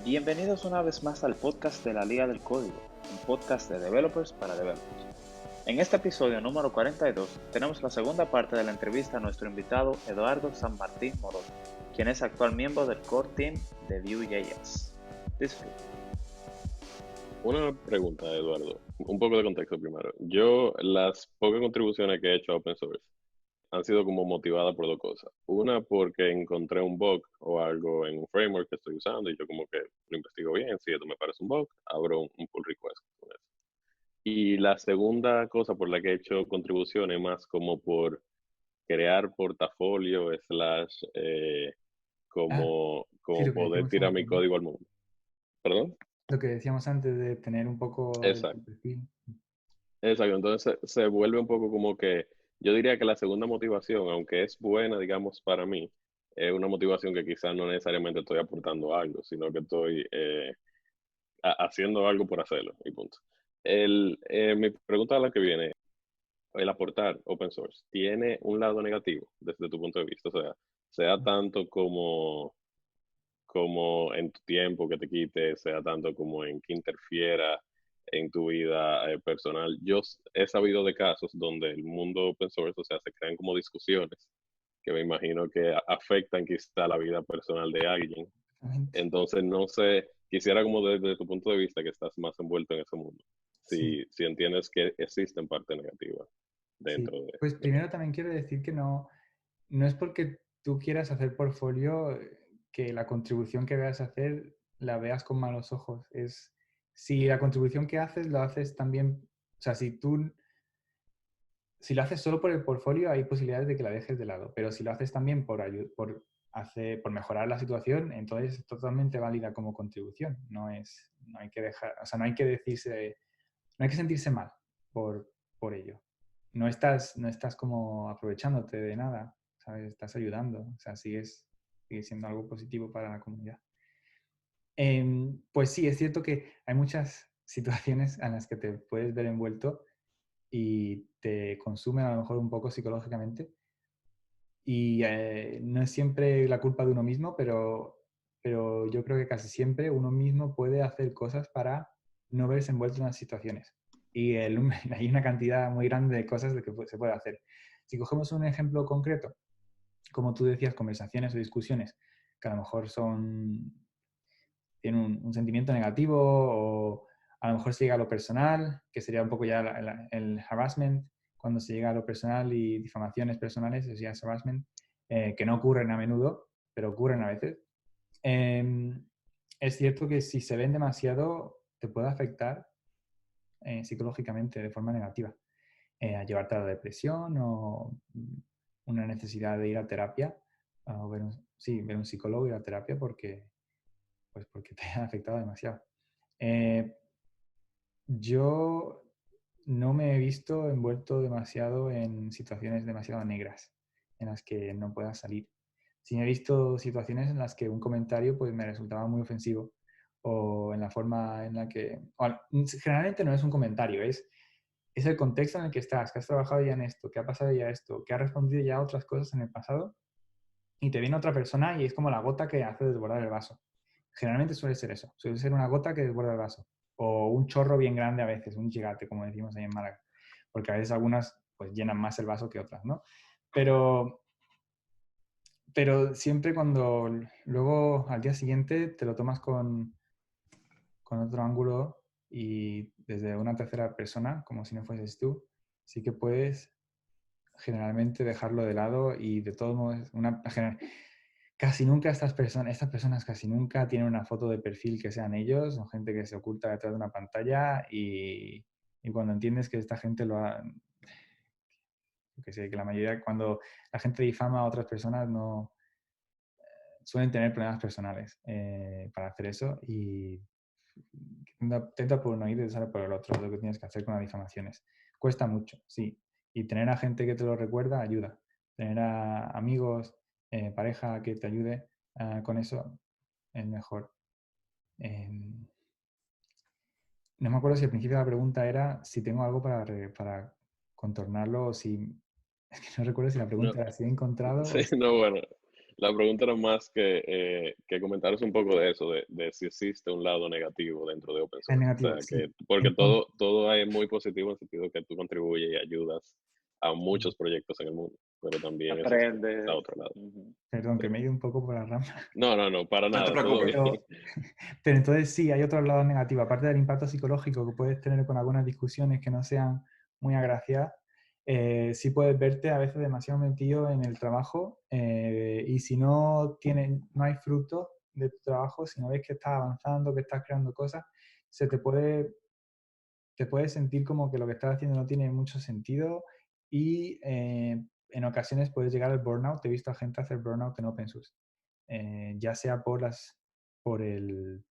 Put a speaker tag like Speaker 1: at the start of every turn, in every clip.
Speaker 1: Bienvenidos una vez más al podcast de la Liga del Código, un podcast de developers para developers. En este episodio número 42 tenemos la segunda parte de la entrevista a nuestro invitado Eduardo San Martín Morón, quien es actual miembro del core team de Vue.js. Disfruten.
Speaker 2: Una pregunta, Eduardo. Un poco de contexto primero. Yo, las pocas contribuciones que he hecho a open source han sido como motivadas por dos cosas. Una, porque encontré un bug o algo en un framework que estoy usando y yo como que lo investigo bien. Si esto me parece un bug, abro un pull request con eso. Y la segunda cosa por la que he hecho contribuciones más como por crear portafolio slash
Speaker 3: Ah, sí,
Speaker 2: como
Speaker 3: lo que
Speaker 2: poder
Speaker 3: decíamos
Speaker 2: tirar mi
Speaker 3: antes, ¿no?
Speaker 2: código al mundo. ¿Perdón?
Speaker 3: Lo que decíamos antes de tener un poco de tu
Speaker 2: Exacto.
Speaker 3: perfil.
Speaker 2: Exacto, entonces se vuelve un poco como que yo diría que la segunda motivación, aunque es buena, digamos, para mí, es una motivación que quizás no necesariamente estoy aportando algo, sino que estoy haciendo algo por hacerlo, y punto. Mi pregunta a la que viene, el aportar open source, ¿tiene un lado negativo desde tu punto de vista? O sea tanto como en tu tiempo que te quite, sea tanto como en que interfiera en tu vida personal. Yo he sabido de casos donde el mundo open source, o sea, se crean como discusiones que me imagino que afectan quizá la vida personal de alguien.
Speaker 3: Exactamente.
Speaker 2: Entonces, no sé, quisiera como desde tu punto de vista que estás más envuelto en ese mundo,
Speaker 3: Sí,
Speaker 2: si entiendes que existen partes negativas
Speaker 3: sí.
Speaker 2: dentro
Speaker 3: Pues
Speaker 2: de eso.
Speaker 3: primero también quiero decir que no es porque tú quieras hacer portfolio que la contribución que veas a hacer la veas con malos ojos. Si la contribución que haces lo haces también, o sea, si lo haces solo por el portfolio, hay posibilidades de que la dejes de lado. Pero si lo haces también por mejorar la situación, entonces es totalmente válida como contribución. No hay que dejar, o sea, no hay que sentirse mal por ello. No estás como aprovechándote de nada, ¿sabes? Estás ayudando, o sea, sigue siendo algo positivo para la comunidad. Pues sí, es cierto que hay muchas situaciones en las que te puedes ver envuelto y te consumen a lo mejor un poco psicológicamente. Y no es siempre la culpa de uno mismo, pero yo creo que casi siempre uno mismo puede hacer cosas para no verse envuelto en las situaciones. Y hay una cantidad muy grande de cosas de que se puede hacer. Si cogemos un ejemplo concreto, como tú decías, conversaciones o discusiones que a lo mejor tienen un sentimiento negativo o a lo mejor se llega a lo personal, que sería un poco ya el harassment, cuando se llega a lo personal y difamaciones personales, eso ya es harassment, que no ocurren a menudo, pero ocurren a veces. Eh, es cierto que si se ven demasiado, te puede afectar psicológicamente de forma negativa, a llevarte a la depresión o una necesidad de ir a terapia, o ver un psicólogo y ir a terapia porque te ha afectado demasiado. Eh, yo no me he visto envuelto demasiado en situaciones demasiado negras en las que no pueda salir. Sí he visto situaciones en las que un comentario pues, me resultaba muy ofensivo o en la forma en la que... Bueno, generalmente no es un comentario, es el contexto en el que estás, que has trabajado ya en esto, que ha pasado ya esto, que has respondido ya a otras cosas en el pasado y te viene otra persona y es como la gota que hace desbordar el vaso. Generalmente suele ser eso, suele ser una gota que desborda el vaso o un chorro bien grande a veces, un gigante, como decimos ahí en Málaga, porque a veces algunas pues llenan más el vaso que otras, ¿no? Pero, pero siempre cuando luego al día siguiente te lo tomas con otro ángulo y desde una tercera persona, como si no fueses tú, sí que puedes generalmente dejarlo de lado y de todos modos, casi nunca estas personas casi nunca tienen una foto de perfil que sean ellos, son gente que se oculta detrás de una pantalla y cuando entiendes que esta gente que sé, que la mayoría, cuando la gente difama a otras personas no suelen tener problemas personales para hacer eso y tenta por un oído y sale por el otro, es lo que tienes que hacer con las difamaciones. Cuesta mucho, sí, y tener a gente que te lo recuerda ayuda, tener a amigos, pareja que te ayude con eso es mejor. Eh, no me acuerdo si al principio la pregunta era si tengo algo para contornarlo o si... Es que no recuerdo si la
Speaker 2: No,
Speaker 3: pregunta era si he encontrado
Speaker 2: sí,
Speaker 3: o si...
Speaker 2: no, bueno. La pregunta era más que comentaros un poco de eso, de si existe un lado negativo dentro de open
Speaker 3: Es
Speaker 2: source. O
Speaker 3: negativo,
Speaker 2: sea,
Speaker 3: sí.
Speaker 2: porque
Speaker 3: Entonces,
Speaker 2: todo es muy positivo en el sentido que tú contribuyes y ayudas a muchos proyectos en el mundo, pero también existe ese
Speaker 1: Aprende.
Speaker 2: otro lado.
Speaker 1: Ujú.
Speaker 3: perdón,
Speaker 2: Sí.
Speaker 3: que me he ido un poco por la rama.
Speaker 2: No, no, no, para
Speaker 4: No te
Speaker 2: nada, todo
Speaker 4: preocupes.
Speaker 2: bien.
Speaker 3: Pero, pero entonces sí, hay otro lado negativo. Aparte del impacto psicológico que puedes tener con algunas discusiones que no sean muy agraciadas, sí puedes verte a veces demasiado metido en el trabajo y si no hay fruto de tu trabajo, si no ves que estás avanzando, que estás creando cosas, se te puedes sentir como que lo que estás haciendo no tiene mucho sentido y en ocasiones puedes llegar al burnout. He visto a gente hacer burnout en open source, ya sea por el...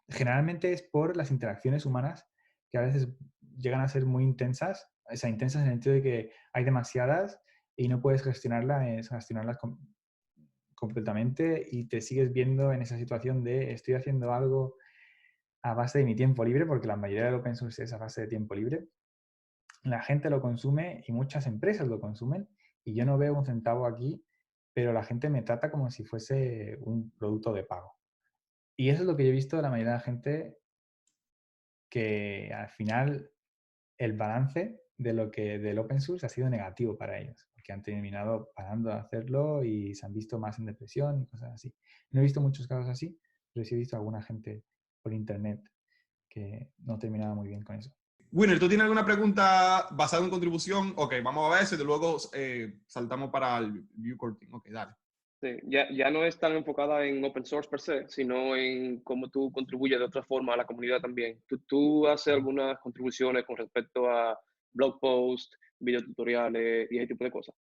Speaker 3: Generalmente es por las interacciones humanas que a veces llegan a ser muy intensas, o sea, intensas en el sentido de que hay demasiadas y no puedes gestionarlas completamente y te sigues viendo en esa situación de estoy haciendo algo a base de mi tiempo libre, porque la mayoría del open source es a base de tiempo libre. La gente lo consume y muchas empresas lo consumen y yo no veo un centavo aquí, pero la gente me trata como si fuese un producto de pago. Y eso es lo que yo he visto de la mayoría de la gente, que al final el balance del open source ha sido negativo para ellos, porque han terminado parando de hacerlo y se han visto más en depresión y cosas así. No he visto muchos casos así, pero sí he visto a alguna gente por internet que no terminaba muy bien con eso.
Speaker 4: Winner, ¿tú tienes alguna pregunta basada en contribución? Ok, vamos a ver eso y luego saltamos para el view courting. Ok, dale.
Speaker 5: Sí, ya no es tan enfocada en open source per se, sino en cómo tú contribuyes de otra forma a la comunidad también. ¿Tú haces algunas contribuciones con respecto a blog posts, videotutoriales y ese tipo de cosas?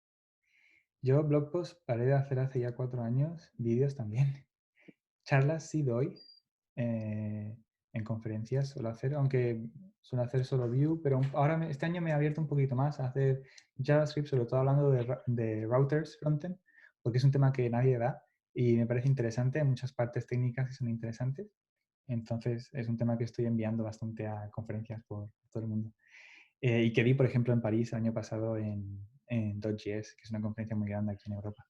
Speaker 3: Yo blog posts paré de hacer hace ya 4 años, vídeos también. Charlas sí doy, en conferencias suelo hacer, aunque suelo hacer solo Vue, pero ahora este año me he abierto un poquito más a hacer JavaScript, sobre todo hablando de routers frontend, porque es un tema que nadie da y me parece interesante, hay muchas partes técnicas que son interesantes, entonces es un tema que estoy enviando bastante a conferencias por todo el mundo. Y que di, por ejemplo, en París el año pasado en .js, que es una conferencia muy grande aquí en Europa.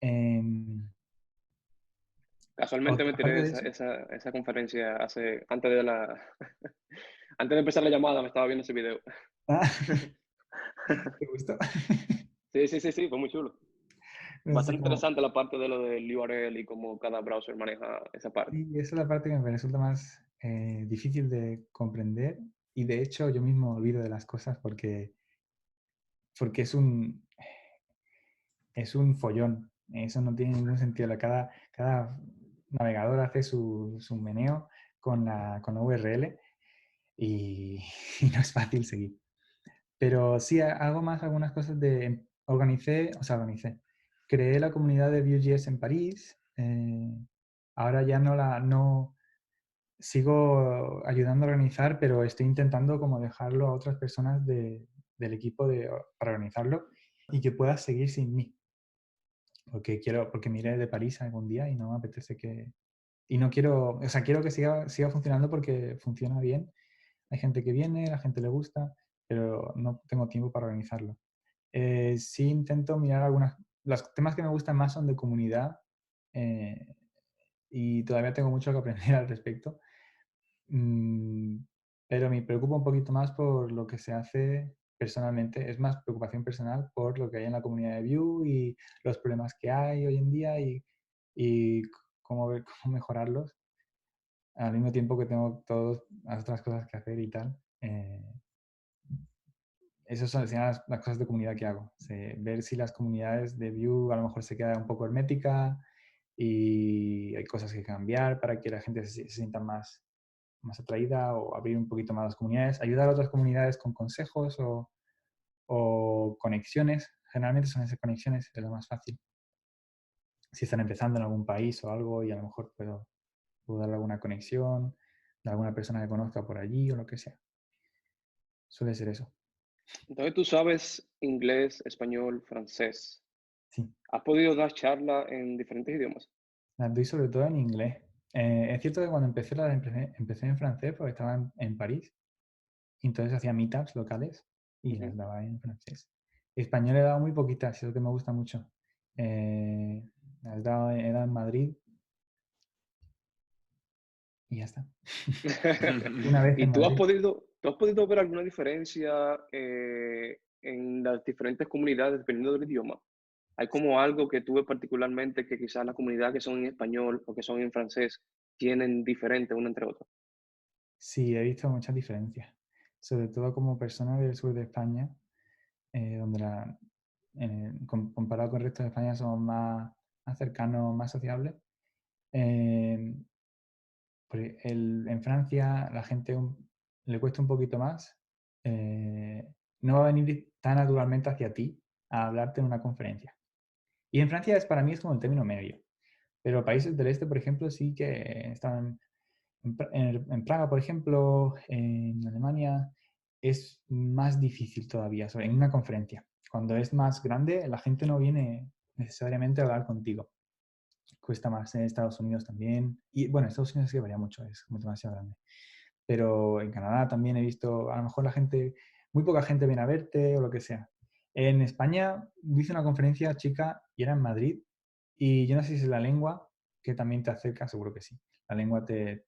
Speaker 3: Em,
Speaker 5: Casualmente me
Speaker 3: Aparte
Speaker 5: tiré
Speaker 3: de eso,
Speaker 5: esa conferencia antes de antes de empezar la llamada, me estaba viendo ese video.
Speaker 3: ah, ¿te gustó?
Speaker 5: Sí, fue muy chulo.
Speaker 3: No sé
Speaker 5: Bastante
Speaker 3: cómo.
Speaker 5: interesante la parte de lo del URL y cómo cada browser maneja esa parte.
Speaker 3: Y esa es la parte que me resulta más difícil de comprender y de hecho yo mismo olvido de las cosas porque es un follón. Eso no tiene ningún sentido. Cada navegador hace su meneo con la URL y, y no es fácil seguir. Pero sí hago más algunas cosas organicé. Creé la comunidad de Vue.js en París. Ahora ya no sigo ayudando a organizar, pero estoy intentando como dejarlo a otras personas del equipo para organizarlo y que pueda seguir sin mí. Porque me iré de París algún día y no me apetece y no quiero, o sea, quiero que siga funcionando porque funciona bien. Hay gente que viene, a la gente le gusta, pero no tengo tiempo para organizarlo. Sí intento mirar los temas que me gustan más son de comunidad eh, y todavía tengo mucho que aprender al respecto. Mm, pero me preocupa un poquito más por lo que se hace personalmente. Es más preocupación personal por lo que hay en la comunidad de Vue y los problemas que hay hoy en día y cómo mejorarlos. Al mismo tiempo que tengo todas las otras cosas que hacer y tal. Esas son las cosas de comunidad que hago. Ver si las comunidades de Vue a lo mejor se queda un poco hermética y hay cosas que cambiar para que la gente se sienta más atraída o abrir un poquito más las comunidades. Ayudar a otras comunidades con consejos o conexiones. Generalmente son esas conexiones, es lo más fácil. Si están empezando en algún país o algo y a lo mejor puedo darle alguna conexión de alguna persona que conozca por allí o lo que sea. Suele ser eso.
Speaker 5: Entonces tú sabes inglés, español, francés.
Speaker 3: Sí.
Speaker 5: ¿Has podido dar charla en diferentes idiomas?
Speaker 3: Las doy sobre todo en inglés. Es cierto que cuando empecé en francés porque estaba en París y entonces hacía meetups locales y las
Speaker 5: Ujú.
Speaker 3: daba en francés. Español he dado muy poquitas, es lo que me gusta mucho. Era en Madrid y ya está. Una vez en
Speaker 5: ¿Y
Speaker 3: Madrid.
Speaker 5: tú has podido ver alguna diferencia en las diferentes comunidades dependiendo del idioma? ¿Hay como algo que tú ves particularmente que quizás la comunidad que son en español o que son en francés tienen diferente una entre otras?
Speaker 3: Sí, he visto muchas diferencias. Sobre todo como persona del sur de España, donde comparado con el resto de España somos más cercanos, más sociables. Eh, en Francia la gente le cuesta un poquito más. No va a venir tan naturalmente hacia ti a hablarte en una conferencia. Y en Francia para mí es como el término medio. Pero países del este, por ejemplo, sí que están en Praga, por ejemplo, en Alemania, es más difícil todavía en una conferencia. Cuando es más grande, la gente no viene necesariamente a hablar contigo. Cuesta más en Estados Unidos también. Y bueno, en Estados Unidos sí que varía mucho, es demasiado grande. Pero en Canadá también he visto, a lo mejor muy poca gente viene a verte o lo que sea. En España hice una conferencia chica y era en Madrid. Y yo no sé si es la lengua que también te acerca, seguro que sí. La lengua te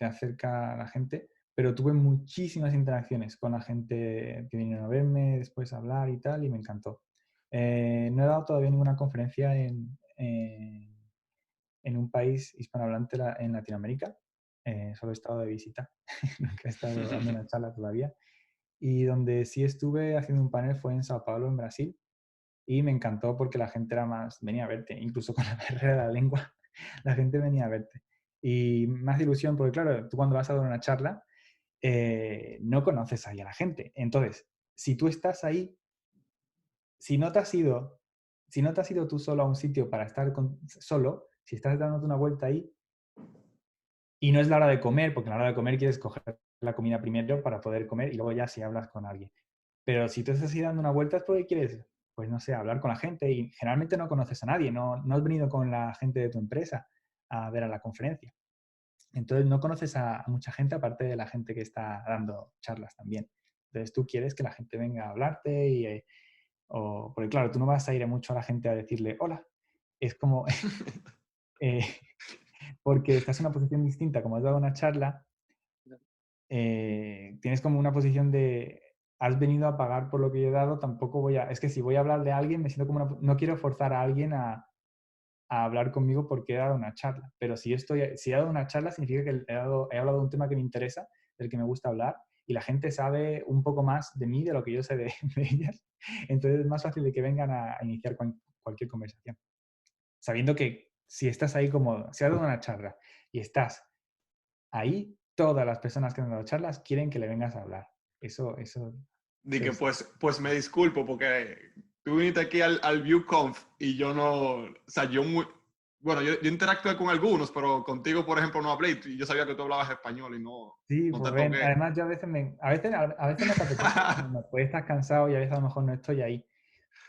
Speaker 3: acerca a la gente, pero tuve muchísimas interacciones con la gente que vinieron a verme, después a hablar y tal, y me encantó. No he dado todavía ninguna conferencia en un país hispanohablante en Latinoamérica. Solo he estado de visita, nunca he estado dando una charla todavía. Y donde sí estuve haciendo un panel fue en Sao Paulo, en Brasil, y me encantó porque la gente venía a verte, incluso con la barrera de la lengua, la gente venía a verte. Y más ilusión, porque claro, tú cuando vas a dar una charla, no conoces ahí a la gente. Entonces, si tú estás ahí, si no te has ido, si no te has ido tú solo a un sitio para estar solo, si estás dándote una vuelta ahí, y no es la hora de comer, porque a la hora de comer quieres coger la comida primero para poder comer y luego ya si hablas con alguien. Pero si tú estás ahí dando una vuelta es porque quieres, pues no sé, hablar con la gente y generalmente no conoces a nadie, no has venido con la gente de tu empresa a ver a la conferencia. Entonces no conoces a mucha gente aparte de la gente que está dando charlas también. Entonces tú quieres que la gente venga a hablarte porque claro, tú no vas a ir mucho a la gente a decirle hola. Es como, eh, porque estás en una posición distinta, como has dado una charla, tienes como una posición de, has venido a pagar por lo que yo he dado, tampoco es que si voy a hablar de alguien, me siento como no quiero forzar a alguien a hablar conmigo porque he dado una charla, pero si he dado una charla significa que he hablado de un tema que me interesa, del que me gusta hablar, y la gente sabe un poco más de mí de lo que yo sé de, de ellas, entonces es más fácil de que vengan a iniciar cualquier conversación. Sabiendo que si estás ahí si has dado una charla y estás ahí, todas las personas que han dado charlas quieren que le vengas a hablar. Eso
Speaker 4: Di que
Speaker 3: es...
Speaker 4: pues me disculpo porque tú viniste aquí al ViewConf y yo no, o sea, bueno, yo interactué con algunos, pero contigo, por ejemplo, no hablé y yo sabía que tú hablabas español y
Speaker 3: Sí,
Speaker 4: no
Speaker 3: pues
Speaker 4: te
Speaker 3: ven,
Speaker 4: toqué.
Speaker 3: además yo a veces no te apetece, no, puedes estar cansado y a veces a lo mejor no estoy ahí.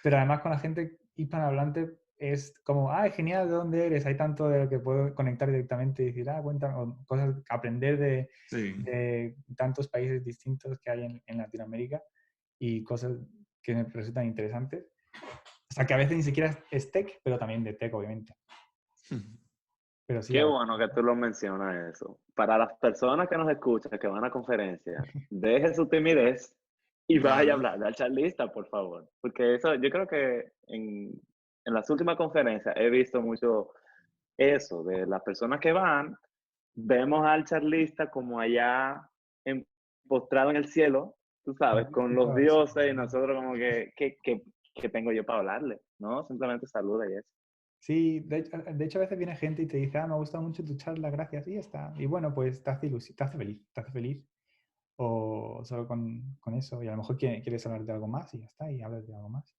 Speaker 3: Pero además con la gente hispanohablante es como, genial, ¿de dónde eres? Hay tanto de lo que puedo conectar directamente y decir, cuéntame, o cosas, aprender
Speaker 4: Sí.
Speaker 3: de tantos países distintos que hay en Latinoamérica y cosas que me resultan interesantes. O sea, que a veces ni siquiera es tech, pero también de tech, obviamente. Pero sí,
Speaker 1: Qué
Speaker 3: a veces.
Speaker 1: bueno que tú lo mencionas eso. Para las personas que nos escuchan, que van a conferencias, deje su timidez y vaya a
Speaker 4: Claro.
Speaker 1: hablar al charlista, por favor. Porque eso, yo creo que en las últimas conferencias he visto mucho eso, de las personas que van, vemos al charlista como allá postrado en el cielo, tú sabes, con los dioses y nosotros como que tengo yo para hablarle, ¿no? Simplemente saluda y eso.
Speaker 3: Sí, de hecho a veces viene gente y te dice, me ha gustado mucho tu charla, gracias, y ya está. Y bueno, pues te hace feliz. O solo con eso, y a lo mejor quieres hablar de algo más y ya está, y hablas de algo más.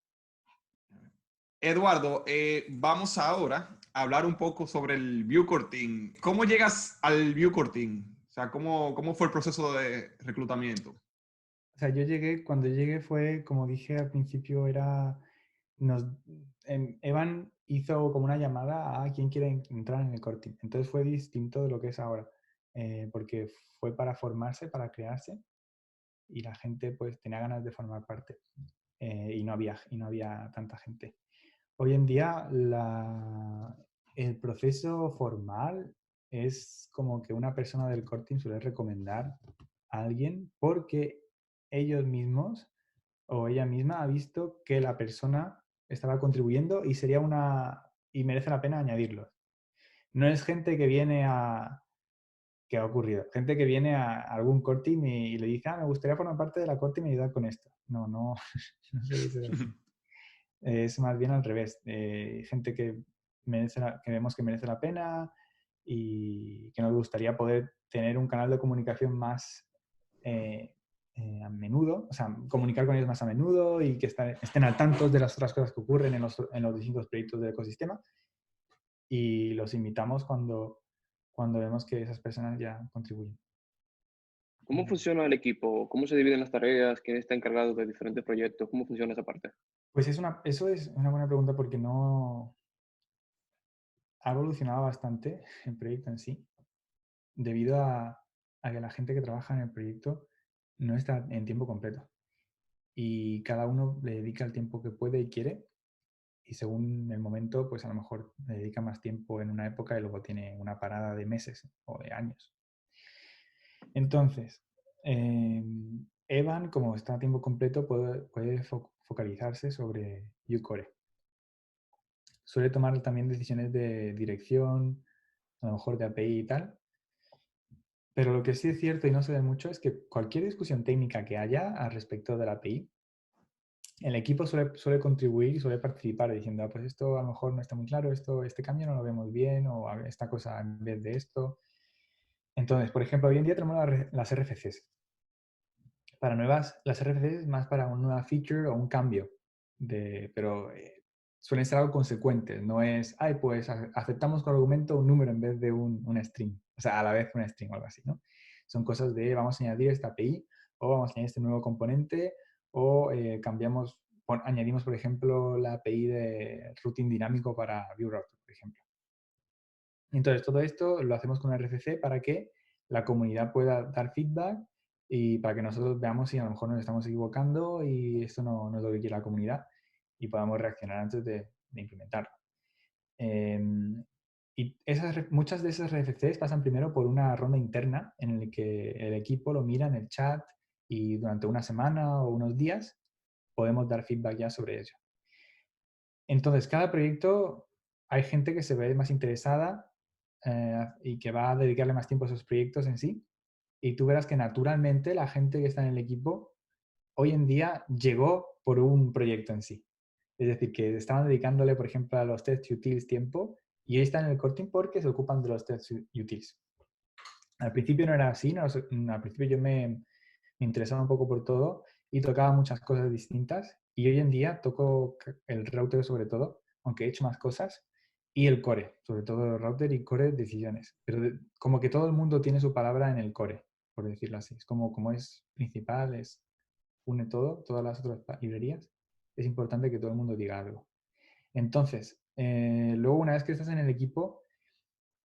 Speaker 4: Eduardo, vamos ahora a hablar un poco sobre el Viewcorting. ¿Cómo llegas al Viewcorting? O sea, ¿cómo fue el proceso de reclutamiento?
Speaker 3: O sea, cuando llegué fue, como dije al principio, Evan hizo como una llamada a quién quiere entrar en el corting. Entonces fue distinto de lo que es ahora, porque fue para formarse, para crearse, y la gente pues tenía ganas de formar parte, y no había tanta gente. hoy en día el proceso formal es como que una persona del core team suele recomendar a alguien porque ellos mismos o ella misma ha visto que la persona estaba contribuyendo y merece la pena añadirlos. No es gente que viene ¿qué ha ocurrido? Gente que viene a algún core team y le dice, me gustaría formar parte de la core team y ayudar con esto. No, no suele ser así. Es más bien al revés. Gente que que vemos que merece la pena y que nos gustaría poder tener un canal de comunicación más a menudo, o sea, comunicar con ellos más a menudo y que estén al tanto de las otras cosas que ocurren en los distintos proyectos del ecosistema. Y los invitamos cuando vemos que esas personas ya contribuyen.
Speaker 5: ¿Cómo funciona el equipo? ¿Cómo se dividen las tareas? ¿Quién está encargado de diferentes proyectos? ¿Cómo funciona esa parte?
Speaker 3: Pues eso es una buena pregunta porque no ha evolucionado bastante el proyecto en sí, debido a que la gente que trabaja en el proyecto no está en tiempo completo y cada uno le dedica el tiempo que puede y quiere y según el momento, pues a lo mejor le dedica más tiempo en una época y luego tiene una parada de meses o de años. Entonces, Evan, como está a tiempo completo, puede focalizarse sobre UCore. Suele tomar también decisiones de dirección, a lo mejor de API y tal. Pero lo que sí es cierto y no se ve mucho es que cualquier discusión técnica que haya al respecto de la API, el equipo suele contribuir y suele participar diciendo, pues esto a lo mejor no está muy claro, este cambio no lo vemos bien, o esta cosa en vez de esto. Entonces, por ejemplo, hoy en día tenemos las RFCs. Las RFCs es más para una nueva feature o un cambio, pero suelen ser algo consecuentes. No es, pues aceptamos con argumento un número en vez de un string. O sea, a la vez un string o algo así, ¿no? Son cosas de vamos a añadir esta API o vamos a añadir este nuevo componente o añadimos, por ejemplo, la API de routing dinámico para ViewRouter, por ejemplo. Entonces, todo esto lo hacemos con RFC para que la comunidad pueda dar feedback y para que nosotros veamos si a lo mejor nos estamos equivocando y esto no es lo que quiere la comunidad y podamos reaccionar antes de implementarlo. Y muchas de esas RFCs pasan primero por una ronda interna en la que el equipo lo mira en el chat y durante una semana o unos días podemos dar feedback ya sobre ello. Entonces, cada proyecto hay gente que se ve más interesada y que va a dedicarle más tiempo a esos proyectos en sí. Y tú verás que naturalmente la gente que está en el equipo hoy en día llegó por un proyecto en sí. Es decir, que estaban dedicándole, por ejemplo, a los test utils tiempo y hoy están en el core team porque se ocupan de los test utils. Al principio no era así, no, al principio yo me interesaba un poco por todo y tocaba muchas cosas distintas y hoy en día toco el router sobre todo, aunque he hecho más cosas, y el core, sobre todo el router y core decisiones. Pero como que todo el mundo tiene su palabra en el core, por decirlo así. Es como es principal, une todo, todas las otras librerías, es importante que todo el mundo diga algo. Entonces, luego una vez que estás en el equipo,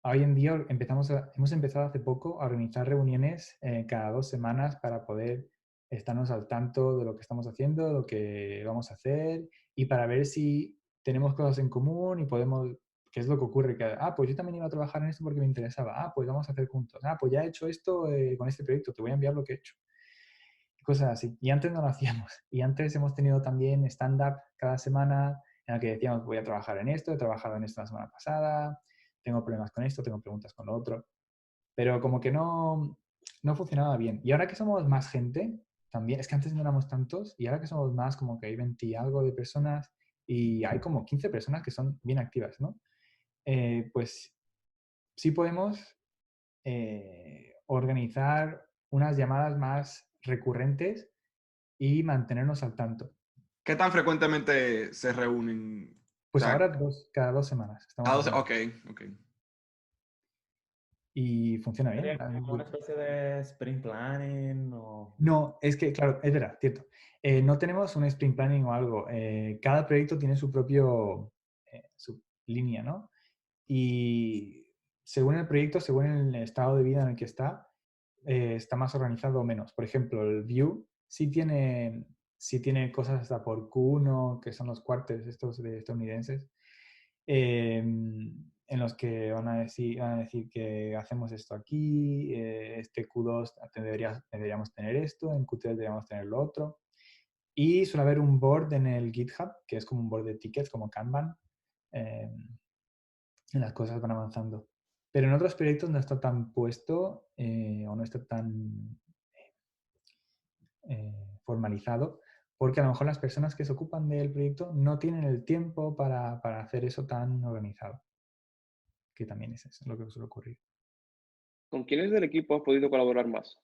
Speaker 3: hoy en día hemos empezado hace poco a organizar reuniones cada 2 semanas para poder estarnos al tanto de lo que estamos haciendo, de lo que vamos a hacer y para ver si tenemos cosas en común y podemos, qué es lo que ocurre, pues yo también iba a trabajar en esto porque me interesaba, pues vamos a hacer juntos, pues ya he hecho esto con este proyecto, te voy a enviar lo que he hecho. Cosas así. Y antes no lo hacíamos. Y antes hemos tenido también stand-up cada semana en el que decíamos, voy a trabajar en esto, he trabajado en esto la semana pasada, tengo problemas con esto, tengo preguntas con lo otro. Pero como que no funcionaba bien. Y ahora que somos más gente, también, es que antes no éramos tantos, y ahora que somos más, como que hay 20 y algo de personas, y hay como 15 personas que son bien activas, ¿no? Pues sí podemos organizar unas llamadas más recurrentes y mantenernos al tanto.
Speaker 4: ¿Qué tan frecuentemente se reúnen? O
Speaker 3: Pues
Speaker 4: sea,
Speaker 3: ahora cada 2 semanas estamos
Speaker 4: cada 12,
Speaker 3: haciendo.
Speaker 4: ok.
Speaker 3: Y funciona bien.
Speaker 1: ¿Sería como una especie de sprint planning o...?
Speaker 3: No, es que, claro, es verdad, cierto. No tenemos un sprint planning o algo. Cada proyecto tiene su línea, ¿no? Y según el proyecto, según el estado de vida en el que está más organizado o menos. Por ejemplo, el Vue sí sí tiene cosas hasta por Q1, que son los quarters estos de estadounidenses, en los que van a decir que hacemos esto aquí, este Q2 deberíamos tener esto, en Q3 deberíamos tener lo otro. Y suele haber un board en el GitHub, que es como un board de tickets, como Kanban, eh, en las cosas van avanzando. Pero en otros proyectos no está tan puesto o no está tan formalizado, porque a lo mejor las personas que se ocupan del proyecto no tienen el tiempo para hacer eso tan organizado, que también es eso lo que suele ocurrir.
Speaker 5: ¿Con quiénes del equipo has podido colaborar más?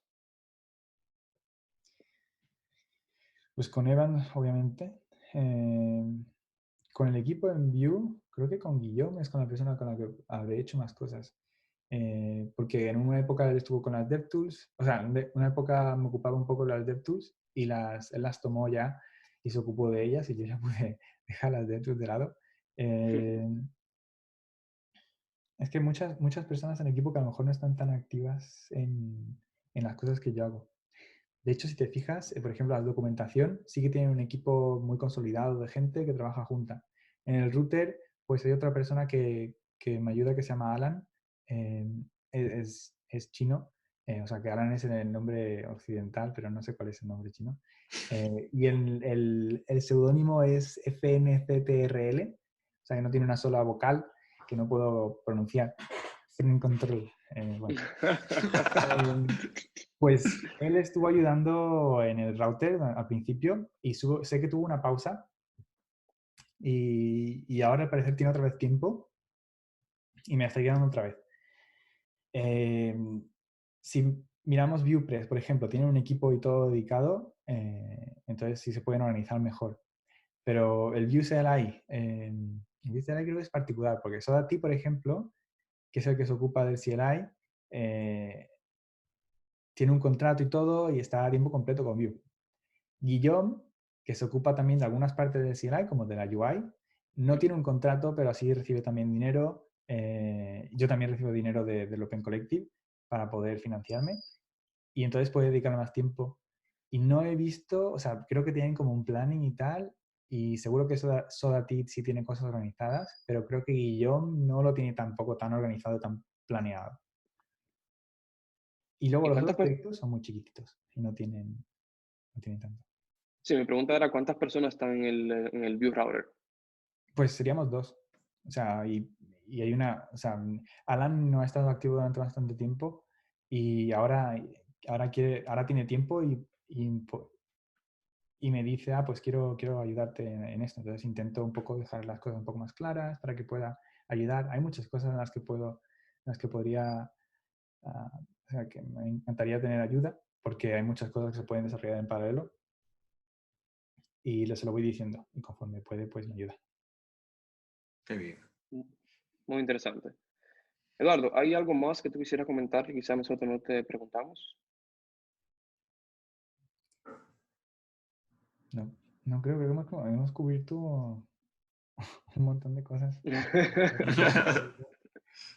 Speaker 3: Pues con Evan, obviamente. Con el equipo en Vue, creo que con Guillaume es con la persona con la que habré hecho más cosas. Porque en una época él estuvo con las DevTools, o sea, en una época me ocupaba un poco de las DevTools y él las tomó ya y se ocupó de ellas y yo ya pude dejar las DevTools de lado. Es que muchas personas en el equipo que a lo mejor no están tan activas en las cosas que yo hago. De hecho, si te fijas, por ejemplo, la documentación sí que tiene un equipo muy consolidado de gente que trabaja junta. En el router, pues hay otra persona que me ayuda que se llama Alan. Es chino. O sea, que Alan es el nombre occidental, pero no sé cuál es el nombre chino. Y el seudónimo es FNCTRL. O sea, que no tiene una sola vocal que no puedo pronunciar. Sin control. Bueno. Pues él estuvo ayudando en el router al principio y sé que tuvo una pausa y ahora al parecer tiene otra vez tiempo y me está ayudando otra vez. Si miramos ViewPress, por ejemplo, tiene un equipo y todo dedicado, entonces sí se pueden organizar mejor. Pero el Vue CLI, el Vue CLI creo que es particular porque SodaT, por ejemplo, que es el que se ocupa del CLI, tiene un contrato y todo y está a tiempo completo con Vue. Guillaume, que se ocupa también de algunas partes del CLI, como de la UI, no tiene un contrato, pero así recibe también dinero. Yo también recibo dinero del Open Collective para poder financiarme y entonces puede dedicarme más tiempo. Y no he visto, o sea, creo que tienen como un planning y tal, y seguro que SodaTit sí tiene cosas organizadas, pero creo que Guillaume no lo tiene tampoco tan organizado, tan planeado. Y luego
Speaker 5: ¿Y
Speaker 3: los
Speaker 5: cuántas
Speaker 3: otros
Speaker 5: personas?
Speaker 3: proyectos son muy chiquititos y no tienen tanto.
Speaker 5: Sí, mi pregunta era cuántas personas están en el Vue Router.
Speaker 3: Pues seríamos dos. O sea, y hay o sea, Alan no ha estado activo durante bastante tiempo y ahora tiene tiempo y me dice, pues quiero ayudarte en esto. Entonces intento un poco dejar las cosas un poco más claras para que pueda ayudar. Hay muchas cosas en las que podría, o sea, que me encantaría tener ayuda porque hay muchas cosas que se pueden desarrollar en paralelo y se lo voy diciendo y conforme puede, pues me ayuda.
Speaker 4: Qué bien.
Speaker 5: Muy interesante. Eduardo, ¿hay algo más que tú quisieras comentar que quizás nosotros no te preguntamos?
Speaker 3: No creo que hemos cubierto un montón de cosas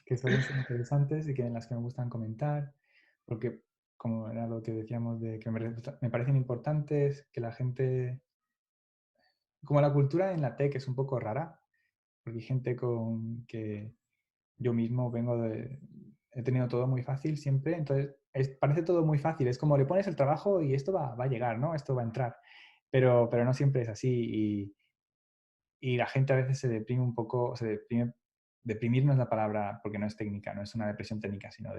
Speaker 3: que suelen ser interesantes y que en las que me gustan comentar, porque como era lo que decíamos de que me parecen importantes, que la gente, como la cultura en la tech es un poco rara, porque hay gente con que yo mismo he tenido todo muy fácil siempre, entonces parece todo muy fácil, es como le pones el trabajo y esto va a llegar, ¿no? Esto va a entrar, pero no siempre es así y la gente a veces se deprime un poco, deprimir no es la palabra porque no es técnica, no es una depresión técnica, sino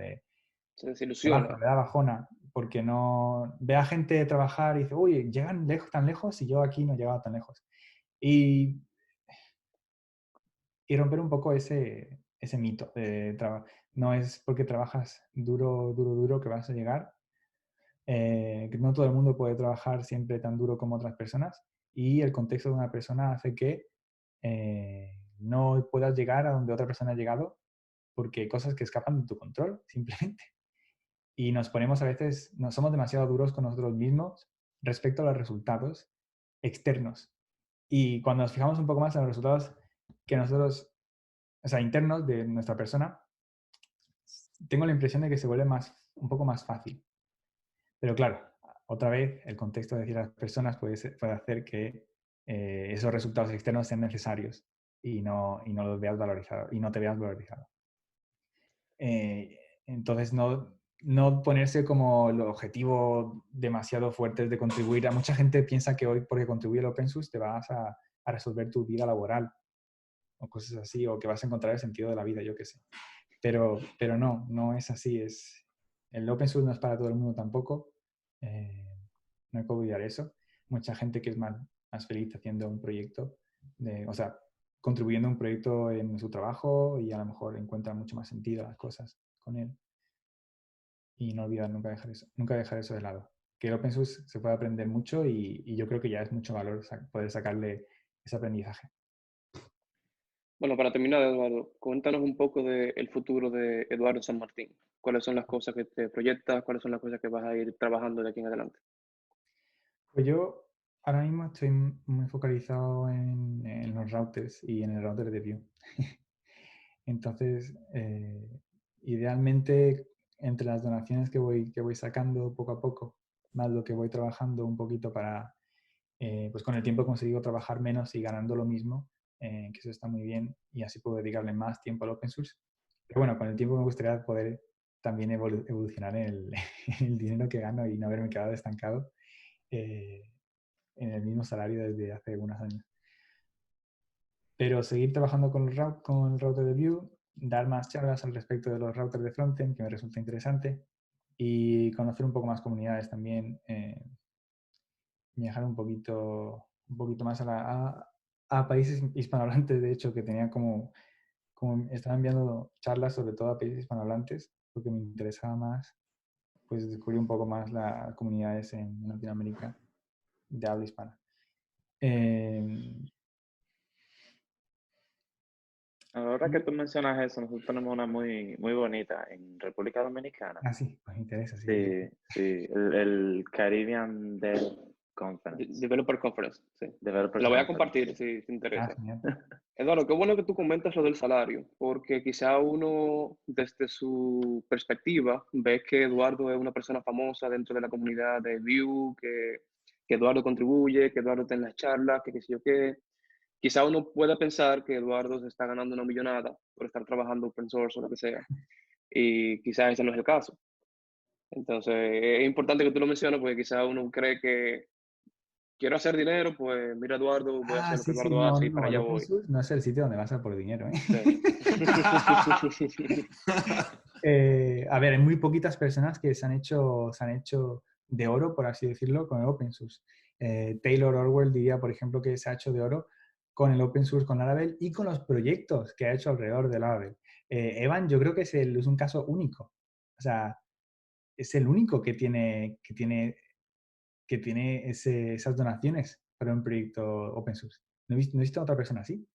Speaker 5: Se desilusiona.
Speaker 3: le da bajona, porque no ve a gente trabajar y dice, uy, llegan tan lejos y yo aquí no he llegado tan lejos. Y romper un poco ese mito de no es porque trabajas duro que vas a llegar. Que no todo el mundo puede trabajar siempre tan duro como otras personas y el contexto de una persona hace que no puedas llegar a donde otra persona ha llegado porque hay cosas que escapan de tu control, simplemente. Y nos ponemos a veces, no somos demasiado duros con nosotros mismos respecto a los resultados externos. Y cuando nos fijamos un poco más en los resultados que nosotros, o sea, internos de nuestra persona, tengo la impresión de que se vuelve un poco más fácil. Pero claro, otra vez, el contexto de decir a las personas puede hacer que esos resultados externos sean necesarios y no los veas valorizado y no te veas valorizado. Entonces, no ponerse como el objetivo demasiado fuerte de contribuir. A mucha gente piensa que hoy, porque contribuye al open source, te vas a resolver tu vida laboral o cosas así, o que vas a encontrar el sentido de la vida, yo qué sé. Pero no es así. El open source no es para todo el mundo tampoco. No hay que olvidar eso. Mucha gente que es más feliz haciendo un proyecto, o sea, contribuyendo a un proyecto en su trabajo y a lo mejor encuentra mucho más sentido a las cosas con él. Y no olvidar nunca dejar eso de lado. Que el open source se puede aprender mucho y yo creo que ya es mucho valor poder sacarle ese aprendizaje.
Speaker 5: Bueno, para terminar, Eduardo, cuéntanos un poco del futuro de Eduardo San Martín. ¿Cuáles son las cosas que te proyectas? ¿Cuáles son las cosas que vas a ir trabajando de aquí en adelante?
Speaker 3: Pues yo ahora mismo estoy muy focalizado en los routers y en el router de Vue. Entonces, idealmente, entre las donaciones que voy sacando poco a poco, más lo que voy trabajando un poquito para, pues con el tiempo he conseguido trabajar menos y ganando lo mismo, que eso está muy bien y así puedo dedicarle más tiempo al open source. Pero bueno, con el tiempo me gustaría poder también evolucionar el dinero que gano y no haberme quedado estancado en el mismo salario desde hace unos años. Pero seguir trabajando con el router de Vue, dar más charlas al respecto de los routers de frontend, que me resulta interesante, y conocer un poco más comunidades también, viajar un poquito más a países hispanohablantes, de hecho, que tenía como estaba enviando charlas sobre todo a países hispanohablantes, porque me interesaba más pues descubrir un poco más las comunidades en Latinoamérica de habla hispana.
Speaker 1: Ahora que tú mencionas eso, nosotros tenemos una muy, muy bonita en República Dominicana.
Speaker 3: Sí, pues me interesa, sí.
Speaker 1: Sí, sí, el Caribbean Dev Conference.
Speaker 5: Developer Conference, sí.
Speaker 1: Developers
Speaker 5: La voy a
Speaker 1: Conference.
Speaker 5: compartir si te interesa.
Speaker 3: Genial.
Speaker 5: Eduardo, qué bueno que tú comentas lo del salario, porque quizá uno desde su perspectiva ve que Eduardo es una persona famosa dentro de la comunidad de Vue, que Eduardo contribuye, que Eduardo está en las charlas, que qué sé yo qué. Quizá uno pueda pensar que Eduardo se está ganando una millonada por estar trabajando open source o lo que sea, y quizá ese no es el caso. Entonces, es importante que tú lo menciones porque quizá uno cree que quiero hacer dinero, pues mira Eduardo, voy a hacer lo que
Speaker 3: Sí,
Speaker 5: Eduardo hace y para
Speaker 3: no, el
Speaker 5: allá
Speaker 3: open
Speaker 5: voy.
Speaker 3: source no es el sitio donde vas a por dinero, ¿eh?
Speaker 5: Sí.
Speaker 3: A ver, hay muy poquitas personas que se han hecho de oro, por así decirlo, con el open source. Taylor Orwell diría, por ejemplo, que se ha hecho de oro con el open source, con Laravel y con los proyectos que ha hecho alrededor de Laravel. Evan, yo creo que es un caso único. O sea, es el único que tiene esas donaciones para un proyecto open source. No he visto a otra persona así.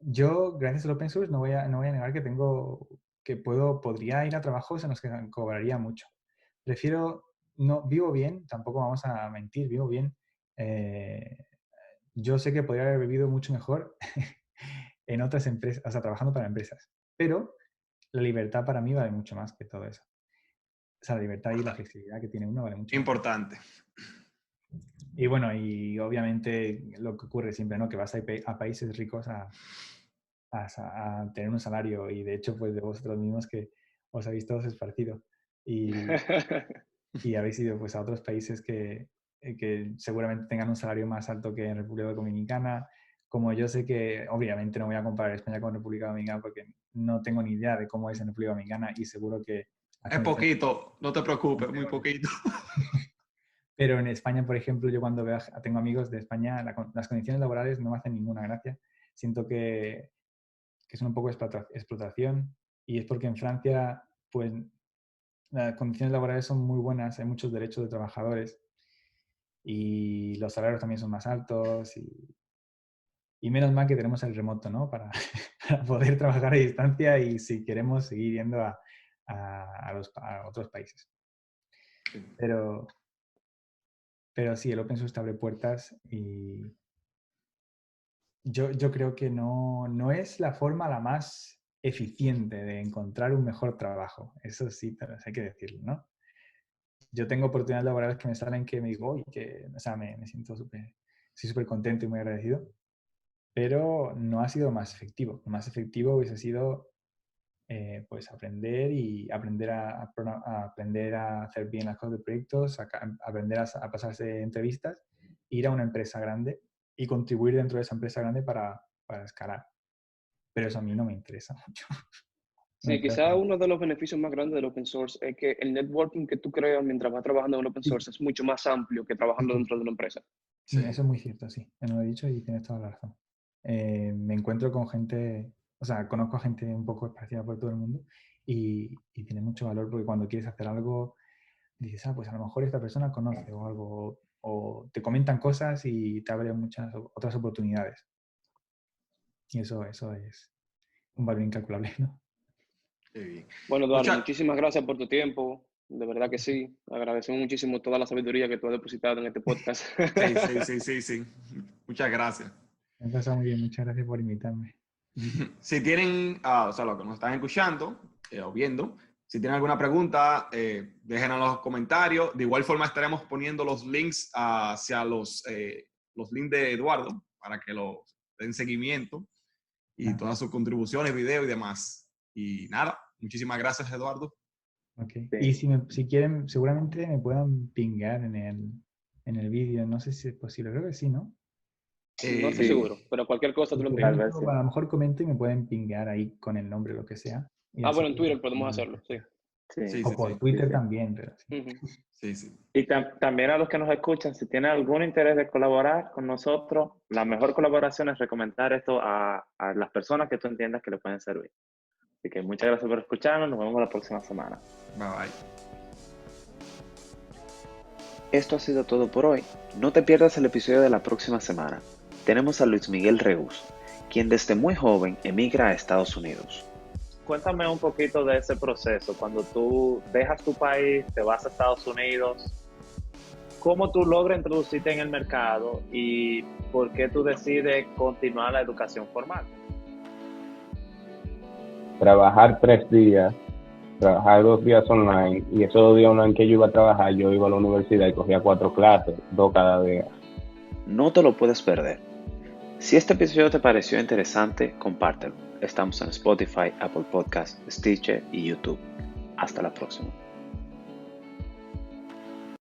Speaker 3: Yo, gracias al open source, no voy a negar que podría ir a trabajos en los que cobraría mucho. Vivo bien, tampoco vamos a mentir, vivo bien. Yo sé que podría haber vivido mucho mejor en otras empresas, o sea, trabajando para empresas, pero la libertad para mí vale mucho más que todo eso. O sea, la libertad y la flexibilidad que tiene uno vale mucho más.
Speaker 4: Importante.
Speaker 3: Y bueno, y obviamente lo que ocurre siempre, ¿no? Que vas a países ricos a tener un salario y de hecho, pues de vosotros mismos que os habéis todos esparcido y habéis ido pues a otros países que seguramente tengan un salario más alto que en República Dominicana. Como yo sé que obviamente no voy a comparar España con República Dominicana porque no tengo ni idea de cómo es en República Dominicana y seguro que las
Speaker 4: Es
Speaker 3: condiciones
Speaker 4: poquito, no te preocupes,
Speaker 3: son
Speaker 4: muy
Speaker 3: peores.
Speaker 4: poquito.
Speaker 3: Pero en España, por ejemplo, yo cuando tengo amigos de España, las condiciones laborales no me hacen ninguna gracia. Siento que son un poco explotación y es porque en Francia, pues las condiciones laborales son muy buenas, hay muchos derechos de trabajadores y los salarios también son más altos y menos mal que tenemos el remoto, ¿no? Para poder trabajar a distancia y si queremos seguir yendo a otros países. Pero sí, el open source te abre puertas y yo creo que no es la forma la más eficiente de encontrar un mejor trabajo. Eso sí, hay que decirlo, ¿no? yo tengo oportunidades laborales que me salen que me digo, uy, que, o sea, me siento estoy súper contento y muy agradecido, pero no ha sido más efectivo. Lo más efectivo hubiese sido pues aprender a hacer bien las cosas de proyectos, aprender a pasarse entrevistas, ir a una empresa grande y contribuir dentro de esa empresa grande para escalar. Pero eso a mí no me interesa mucho.
Speaker 5: Sí, quizá uno de los beneficios más grandes del open source es que el networking que tú creas mientras vas trabajando en open source es mucho más amplio que trabajando dentro de una empresa.
Speaker 3: Sí, eso es muy cierto, sí. Me lo he dicho y tienes toda la razón. Me encuentro con gente, o sea, conozco a gente un poco esparcida por todo el mundo y tiene mucho valor porque cuando quieres hacer algo, dices, pues a lo mejor esta persona conoce o algo, o te comentan cosas y te abre muchas otras oportunidades. Y eso es un valor incalculable, ¿no?
Speaker 4: Sí.
Speaker 5: Bueno, Eduardo, muchísimas gracias por tu tiempo. De verdad que sí. Agradecemos muchísimo toda la sabiduría que tú has depositado en este podcast.
Speaker 4: Sí. Muchas gracias.
Speaker 3: Me ha pasado muy bien. Muchas gracias por invitarme.
Speaker 4: Si tienen, o sea, los que nos están escuchando o viendo, si tienen alguna pregunta, déjenla en los comentarios. De igual forma estaremos poniendo los links hacia los links de Eduardo para que los den seguimiento y todas sus contribuciones, videos y demás. Y nada, muchísimas gracias, Eduardo.
Speaker 3: Okay.
Speaker 1: Sí.
Speaker 3: Y si quieren, seguramente me puedan pingar en el vídeo. No sé si es posible. Creo que sí, ¿no?
Speaker 5: No estoy seguro, pero cualquier cosa tú lo envías.
Speaker 1: Tal vez sí.
Speaker 3: A lo mejor comento y me pueden pingar ahí con el nombre o lo que sea. Y así
Speaker 5: Bueno, en Twitter podemos hacerlo, sí.
Speaker 1: Sí,
Speaker 3: o por Twitter también, pero sí.
Speaker 4: Sí.
Speaker 1: Y también a los que nos escuchan, si tienen algún interés de colaborar con nosotros, la mejor colaboración es recomendar esto a las personas que tú entiendas que le pueden servir. Así que muchas gracias por escucharnos. Nos vemos la próxima semana.
Speaker 4: Bye.
Speaker 1: Esto ha sido todo por hoy. No te pierdas el episodio de la próxima semana. Tenemos a Luis Miguel Reus, quien desde muy joven emigra a Estados Unidos. Cuéntame un poquito de ese proceso, cuando tú dejas tu país, te vas a Estados Unidos, ¿cómo tú logras introducirte en el mercado y por qué tú decides continuar la educación formal?
Speaker 6: Trabajar 3 días, trabajar 2 días online, y esos 2 días online que yo iba a trabajar, yo iba a la universidad y cogía 4 clases, 2 cada día.
Speaker 1: No te lo puedes perder. Si este episodio te pareció interesante, compártelo. Estamos en Spotify, Apple Podcasts, Stitcher y YouTube. Hasta la próxima.